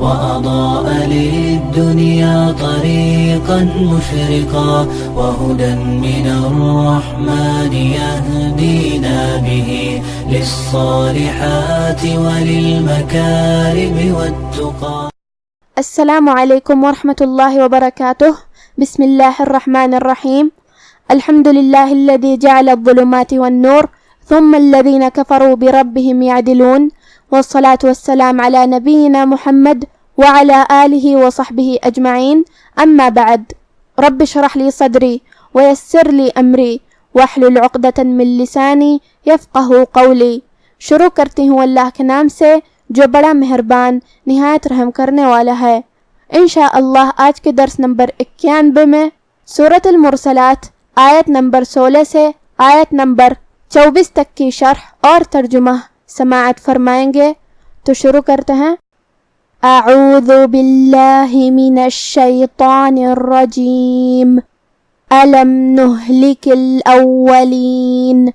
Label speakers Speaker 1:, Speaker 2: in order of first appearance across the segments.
Speaker 1: وأضاء للدنيا طريقا مشرقا وهدى من الرحمن يهدينا به للصالحات وللمكارم والتقى.
Speaker 2: السلام علیکم ورحمۃ اللہ وبرکاتہ. بسم اللہ الرحمن الرحیم. الحمد للہ الذی جعل الظلمات والنور ثم الذین کفروا بربهم يعدلون والصلاة والسلام على نبینا محمد وعلى آلہ وصحبہ اجمعین. اما بعد. رب اشرح لی صدری ویسر لی امری واحلل عقدۃ من لسانی یفقہوا قولی. شروع کرتی ہوں اللہ کے نام سے جو بڑا مہربان نہایت رحم کرنے والا ہے. انشاءاللہ آج کے درس نمبر 91 میں سورۃ المرسلات آیت نمبر 16 سے آیت نمبر 24 تک کی شرح اور ترجمہ سماعت فرمائیں گے. تو شروع کرتے ہیں. اعوذ باللہ من الشیطان الرجیم. الم نہلک الاولین.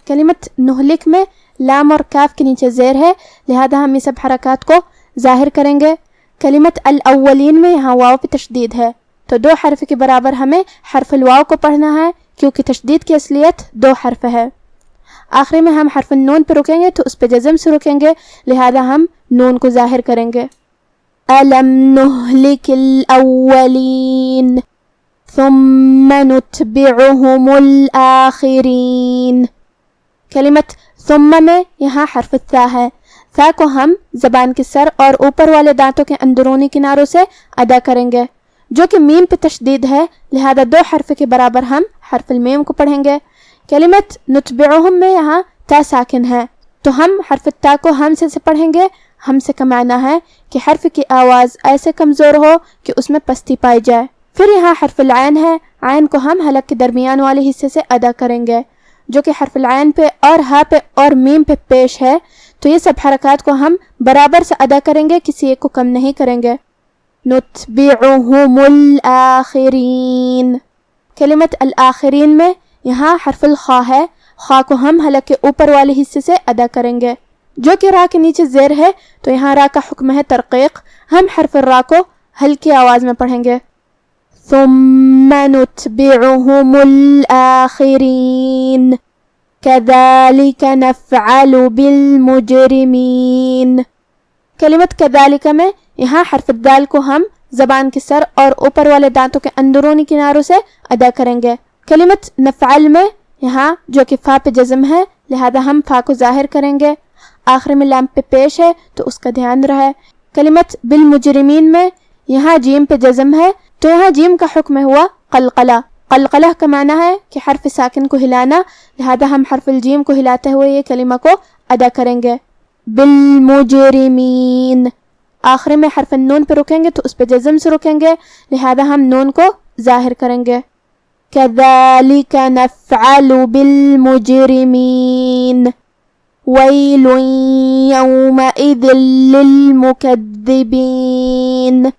Speaker 2: کلمت نہلک میں لام اور کاف کے نیچے زیر ہے، لہذا ہم یہ سب حرکات کو ظاہر کریں گے. کلمت الاولین میں یہاں واو پہ تشدید ہے، تو 2 حرف کے برابر ہمیں حرف الواو کو پڑھنا ہے کیونکہ تشدید کی اصلیت 2 حرف ہے. آخری میں ہم حرف النون پہ رکیں گے تو اس پہ جزم سے رکیں گے، لہذا ہم نون کو ظاہر کریں گے. الم نہلک الاولین ثم نتبعهم الآخرین. کلمت ثم میں یہاں حرف الثا ہے. ثا کو ہم زبان کے سر اور اوپر والے دانتوں کے اندرونی کناروں سے ادا کریں گے، جو کہ میم پہ تشدید ہے، لہذا 2 حرف کے برابر ہم حرف المیم کو پڑھیں گے. کلمت نتبعهم میں یہاں تا ساکن ہے، تو ہم حرف التا کو ہم سے پڑھیں گے. ہم سے کا معنی ہے کہ حرف کی آواز ایسے کمزور ہو کہ اس میں پستی پائی جائے. پھر یہاں حرف العین ہے، عین کو ہم حلق کے درمیان والے حصے سے ادا کریں گے، جو کہ حرف العین پہ اور ہا پہ اور میم پہ پیش ہے. تو یہ سب حرکات کو ہم برابر سے ادا کریں گے، کسی ایک کو کم نہیں کریں گے. نتبعهم الآخرین. کلمت الآخرین میں یہاں حرف الخا ہے، خا کو ہم حلق کے اوپر والے حصے سے ادا کریں گے، جو کہ را کے نیچے زیر ہے، تو یہاں را کا حکم ہے ترقیق. ہم حرف الرا کو ہلکی آواز میں پڑھیں گے. ثم نتبعهم الآخرین كذلك نفعل بالمجرمین. کلمت كذلك میں یہاں حرف الدال کو ہم زبان کے سر اور اوپر والے دانتوں کے اندرونی کناروں سے ادا کریں گے. کلمت نفعل میں یہاں جو کہ فا پہ جزم ہے، لہذا ہم فا کو ظاہر کریں گے. آخر میں لام پہ پیش ہے تو اس کا دھیان رہے. کلمت بالمجرمین میں یہاں جیم پہ جزم ہے، تو یہاں جیم کا حکم ہوا قلقلہ. قلقلہ کا معنی ہے کہ حرف ساکن کو ہلانا، لہذا ہم حرف الجیم کو ہلاتے ہوئے یہ کلمہ کو ادا کریں گے. بالمجرمین. آخر میں حرف النون پہ رکیں گے تو اس پہ جزم سے رکیں گے، لہذا ہم نون کو ظاہر کریں گے. كذلك نفعل بالمجرمین. ويل يومئذ للمكذبين.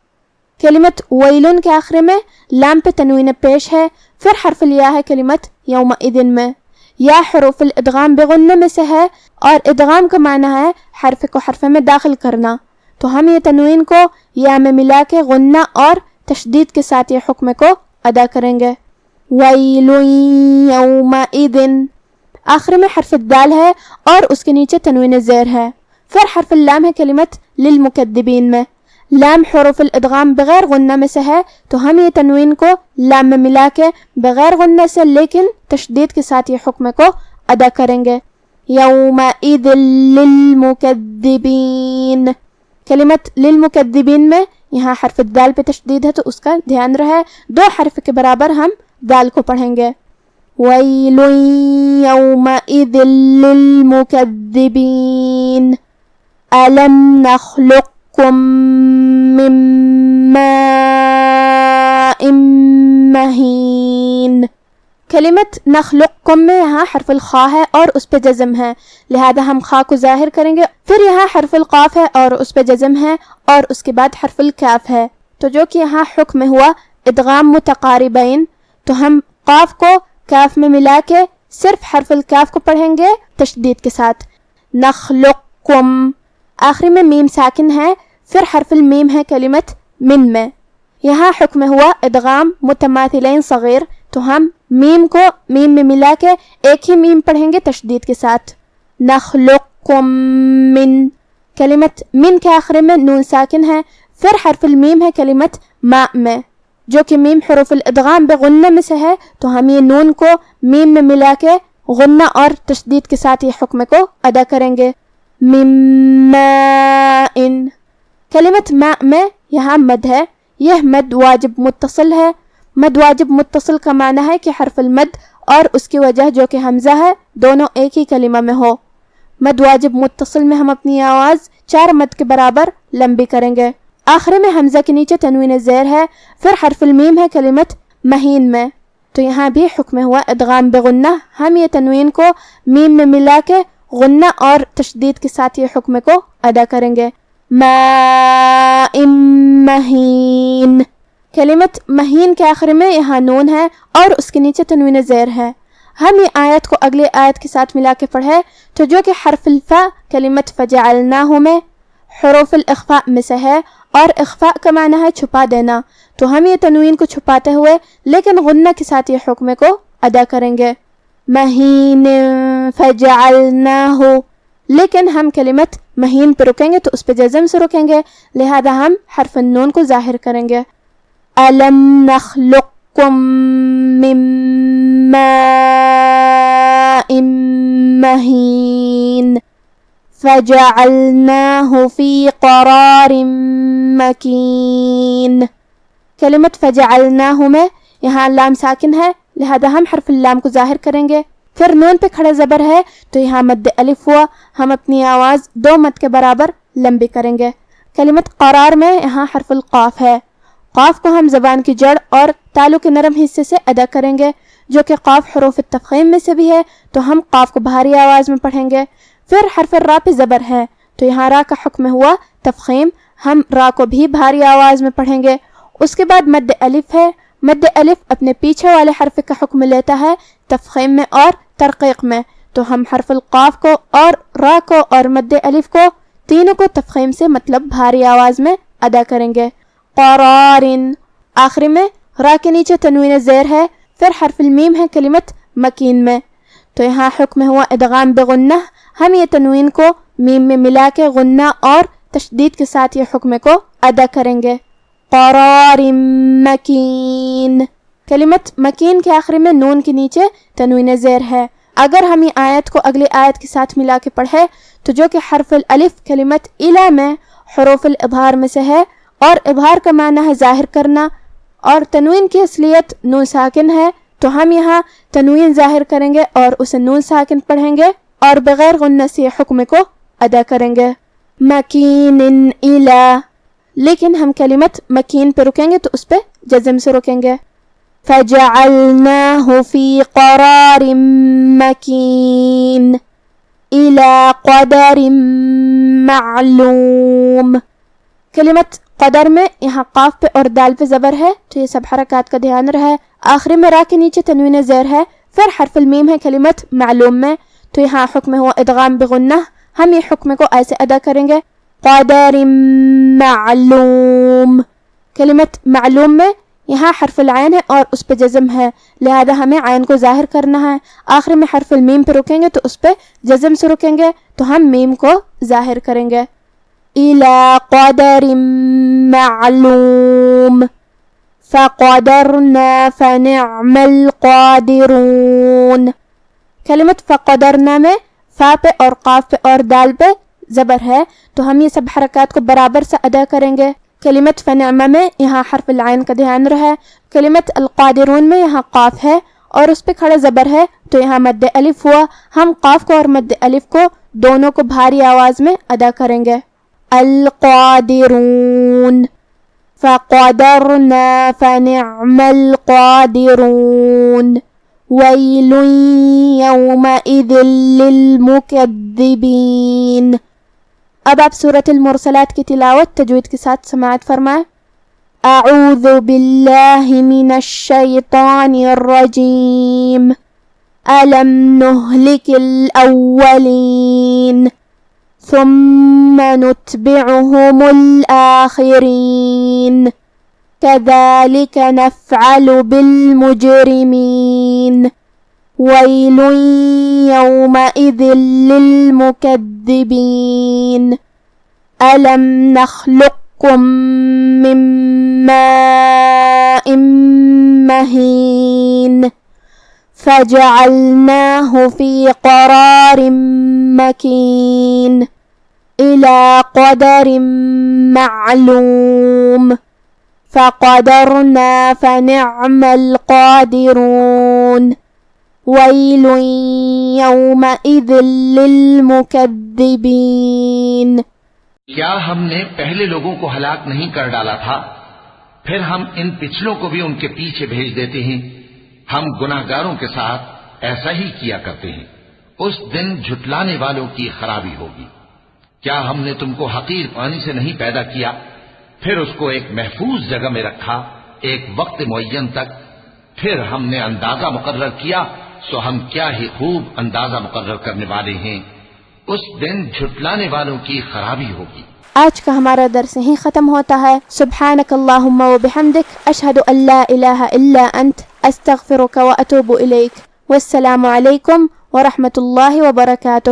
Speaker 2: کلمت ویلن کے آخر میں لام پہ تنوین پیش ہے، پھر حرف الیا ہے کلمت یومئذ میں. یا حروف الادغام بغنہ میں سے ہے، اور ادغام کا معنی ہے حرف کو حرف میں داخل کرنا، تو ہم یہ تنوین کو یا میں ملا کے غنہ اور تشدید کے ساتھ یہ حکم کو ادا کریں گے. ویل یومئذ. آخر میں حرف الدال ہے اور اس کے نیچے تنوین زیر ہے. پھر حرف اللام ہے کلمت للمکذبین میں. لام حروف الادغام بغیر غنہ میں سے ہے، تو ہم یہ تنوین کو لام میں ملا کے بغیر غنہ سے لیکن تشدید کے ساتھ یہ حکم کو ادا کریں گے. یومئذ للمکذبین. کلمت للمکذبین میں یہاں حرف الدال پہ تشدید ہے، تو اس کا دھیان رہے، 2 حرف کے برابر ہم دال کو پڑھیں گے. وَيْلٌ يَوْمَئِذٍ لِّلْمُكَذِّبِينَ. أَلَمْ نَخْلُقكُّم مِّن مَّاءٍ مَّهِينٍ. کلمت نخلقکم میں یہاں حرف الخا ہے اور اس پہ جزم ہے، لہذا ہم خا کو ظاہر کریں گے. پھر یہاں حرف القاف ہے اور اس پہ جزم ہے، اور اس کے بعد حرف الکاف ہے، تو جو کہ یہاں حکم ہوا ادغام متقاربین، تو ہم قاف کو کاف میں ملا کے صرف حرف الکاف کو پڑھیں گے تشدید کے ساتھ. نخلقکم. آخری میں میم ساکن ہے، پھر حرف المیم ہے کلمت من میں. یہاں حکم ہوا ادغام متماثلین صغیر، تو ہم میم کو میم میں ملا کے ایک ہی میم پڑھیں گے تشدید کے ساتھ. نخلقکم من، کلمت من کے آخر میں نون ساکن ہے. پھر حرف المیم ہے کلمت ماء میں، جو کہ میم حروف الادغام بغنہ میں سے ہے، تو ہم یہ نون کو میم میں ملا کے غنہ اور تشدید کے ساتھ یہ حکم کو ادا کریں گے. من ماء، کلمت ماء میں یہاں مد ہے. یہ مد واجب متصل ہے. مد واجب متصل کا معنی ہے کہ حرف المد اور اس کی وجہ جو کہ حمزہ ہے دونوں ایک ہی کلمہ میں ہو. مد واجب متصل میں ہم اپنی آواز 4 مد کے برابر لمبی کریں گے. آخر میں حمزہ کے نیچے تنوین زیر ہے. پھر حرف المیم ہے کلمت مہین میں، تو یہاں بھی حکم ہوا ادغام بغنہ. ہم یہ تنوین کو میم میں ملا کے غنہ اور تشدید کے ساتھ یہ حکم کو ادا کریں گے. ماء مہین، کلمت مہین کے آخر میں یہاں نون ہے اور اس کے نیچے تنوین زیر ہے. ہم یہ آیت کو اگلی آیت کے ساتھ ملا کے پڑھے تو جو کہ حرف الفا کلمت فجعلناہ میں حروف الاخفاء میں سے ہے، اور اخفاء کا معنی ہے چھپا دینا، تو ہم یہ تنوین کو چھپاتے ہوئے لیکن غنہ کے ساتھ یہ حکم کو ادا کریں گے. مہین فجعلناہ، لیکن ہم کلمت مہین پہ رکیں گے تو اس پہ جزم سے رکیں گے، لہذا ہم حرف النون کو ظاہر کریں گے. أَلَمْ نَخْلُقكُّم مِّن مَّاءٍ مَّهِينٍ فَجَعَلْنَاهُ فِي قَرَارٍ مَّكِينٍ. کلمت فجعلناہ میں یہاں لام ساکن ہے، لہذا ہم حرف اللام کو ظاہر کریں گے. پھر نون پہ کھڑا زبر ہے تو یہاں مد الف ہوا، ہم اپنی آواز 2 مد کے برابر لمبی کریں گے. کلمت قرار میں یہاں حرف القاف ہے. قاف کو ہم زبان کی جڑ اور تالو کے نرم حصے سے ادا کریں گے، جو کہ قاف حروف التفخیم میں سے بھی ہے، تو ہم قاف کو بھاری آواز میں پڑھیں گے. پھر حرف را پہ زبر ہے، تو یہاں را کا حکم ہوا تفخیم، ہم را کو بھی بھاری آواز میں پڑھیں گے. اس کے بعد مد الف ہے. مد الف اپنے پیچھے والے حرف کا حکم لیتا ہے تفخیم میں اور ترقیق میں، تو ہم حرف القاف کو اور را کو اور مد الف کو تینوں کو تفخیم سے مطلب بھاری آواز میں ادا کریں گے. قرارن، آخری میں را کے نیچے تنوین زیر ہے. پھر حرف المیم ہے کلمت مکین میں، تو یہاں حکم ہوا ادغام بغنہ. ہم یہ تنوین کو میم میں ملا کے غنہ اور تشدید کے ساتھ یہ حکم کو ادا کریں گے. قرار مکین، کلمت مکین کے آخری میں نون کے نیچے تنوین زیر ہے. اگر ہم یہ آیت کو اگلی آیت کے ساتھ ملا کے پڑھے تو جو کہ حرف الالف کلمت الا میں حروف الاظہار میں سے ہے، اور اظہار کا معنی ہے ظاہر کرنا، اور تنوین کی اصلیت نون ساکن ہے، تو ہم یہاں تنوین ظاہر کریں گے اور اسے نون ساکن پڑھیں گے اور بغیر غنہ سے حکم کو ادا کریں گے. مکین الا، لیکن ہم کلمت مکین پہ رکیں گے تو اس پہ جزم سے رکیں گے. فجعلناہ فی قرار مکین الى قدر معلوم. کلمت قدر میں یہاں قاف پہ اور دال پہ زبر ہے، تو یہ سب حرکات کا دھیان رہے. آخری میں را کے نیچے تنوین زیر ہے. پھر حرف المیم ہے کلمت معلوم میں، تو یہاں حکم ہوا ادغام بغنہ. ہم یہ حکم کو ایسے ادا کریں گے قدر معلوم. کلمت معلوم میں یہاں حرف العین ہے اور اس پہ جزم ہے، لہذا ہمیں عین کو ظاہر کرنا ہے. آخر میں حرف المیم پہ رکیں گے تو اس پہ جزم سے رکیں گے، تو ہم میم کو ظاہر کریں گے. إلى قدر معلوم فقدرنا فنعم القادرون. کلمت فقدرنا میں فا پہ اور قاف پہ اور دال پہ زبر ہے، تو ہم یہ سب حرکات کو برابر سے ادا کریں گے. کلمت فنعم میں یہاں حرف العین کا دھیان رہے. کلمت القادرون میں یہاں قاف ہے اور اس پہ کھڑا زبر ہے، تو یہاں مد الف ہوا. ہم قاف کو اور مد الف کو دونوں کو بھاری آواز میں ادا کریں گے. القادرون فقدرنا فنعم القادرون ويل يومئذ للمكذبين. اب آپ سورة المرسلات کی تلاوت تجوید کے ساتھ سماعت فرمائیں. اعوذ باللہ من الشیطان الرجیم الم نہلک الاولین ثم نتبعهم الآخرين كذلك نفعل بالمجرمين ويل يومئذ للمكذبين ألم نخلقكم من ماء مهين فجعلناه في قرار مكين إلى قدر معلوم فقدرنا فنعم القادرون ويل يومئذ للمكذبين
Speaker 3: کیا ہم نے پہلے لوگوں کو ہلاک نہیں کر ڈالا تھا؟ پھر ہم ان پچھلوں کو بھی ان کے پیچھے بھیج دیتے ہیں. ہم گناہگاروں کے ساتھ ایسا ہی کیا کرتے ہیں. اس دن جھٹلانے والوں کی خرابی ہوگی. کیا ہم نے تم کو حقیر پانی سے نہیں پیدا کیا، پھر اس کو ایک محفوظ جگہ میں رکھا ایک وقت معین تک، پھر ہم نے اندازہ مقرر کیا، سو ہم کیا ہی خوب اندازہ مقرر کرنے والے ہیں. اس دن جھٹلانے والوں کی خرابی ہوگی.
Speaker 2: آج کا ہمارا درس یہیں ختم ہوتا ہے. سبحانک اللہم و بحمدک، اشہد ان لا الہ الا انت، استغفرک و اتوب الیک. والسلام علیکم ورحمۃ اللہ وبرکاتہ.